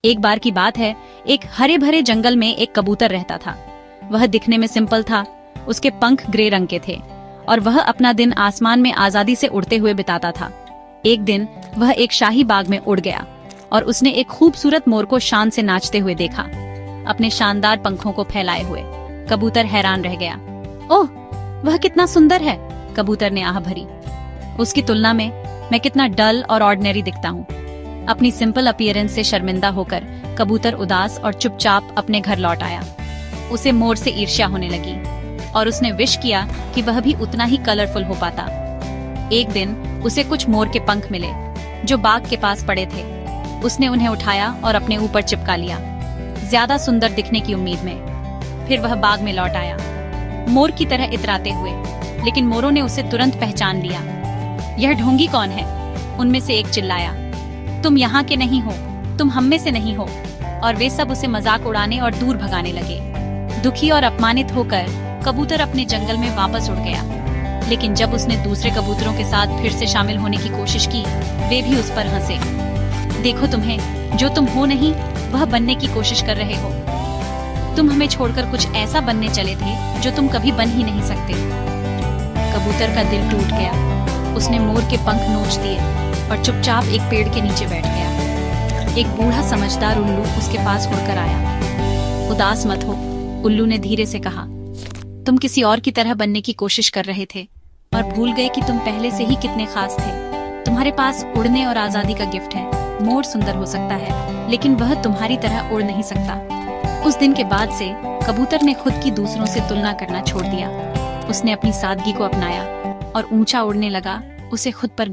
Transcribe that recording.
एक बार की बात है, एक हरे भरे जंगल में एक कबूतर रहता था। वह दिखने में सिंपल था, उसके पंख ग्रे रंग के थे और वह अपना दिन आसमान में आजादी से उड़ते हुए बिताता था। एक दिन वह एक शाही बाग में उड़ गया और उसने एक खूबसूरत मोर को शान से नाचते हुए देखा, अपने शानदार पंखों को फैलाए हुए। कबूतर हैरान रह गया। ओह, वह कितना सुंदर है, कबूतर ने आह भरी। उसकी तुलना में मैं कितना डल और ऑर्डिनरी दिखता हूँ। अपनी सिंपल अपीयरेंस से शर्मिंदा होकर कबूतर उदास और चुपचाप अपने घर लौट आया। उसे मोर से ईर्ष्या होने लगी और उसने विश किया कि वह भी उतना ही कलरफुल हो पाता। एक दिन उसे कुछ मोर के पंख मिले जो बाग के पास पड़े थे। उसने उन्हें उठाया और अपने ऊपर चिपका लिया, ज्यादा सुंदर दिखने की उम्मीद में। फिर वह बाग में लौट आया, मोर की तरह इतराते हुए, लेकिन मोरों ने उसे तुरंत पहचान लिया। यह ढोंगी कौन है? उनमें से एक चिल्लाया। तुम यहाँ के नहीं हो, तुम हम में से नहीं हो। और वे सब उसे मजाक उड़ाने और दूर भगाने लगे। दुखी और अपमानित होकर कबूतर अपने जंगल में वापस उड़ गया। लेकिन जब उसने दूसरे कबूतरों के साथ फिर से शामिल होने की कोशिश की, वे भी उस पर हंसे। देखो तुम्हें, जो तुम हो नहीं वह बनने की कोशिश कर रहे हो। तुम हमें छोड़कर कुछ ऐसा बनने चले थे जो तुम कभी बन ही नहीं सकते। कबूतर का दिल टूट गया। उसने मोर के पंख नोच दिए और चुपचाप एक पेड़ के नीचे बैठ गया। एक बूढ़ा समझदार उल्लू उसके पास उड़कर आया। उदास मत हो, उल्लू ने धीरे से कहा। तुम किसी और की तरह बनने की कोशिश कर रहे थे और भूल गए कि तुम पहले से ही कितने खास थे। तुम्हारे पास उड़ने और आजादी का गिफ्ट है। मोर सुंदर हो सकता है, लेकिन वह तुम्हारी तरह उड़ नहीं सकता। उस दिन के बाद से कबूतर ने खुद की दूसरों से तुलना करना छोड़ दिया। उसने अपनी सादगी को अपनाया और ऊंचा उड़ने लगा। उसे खुद पर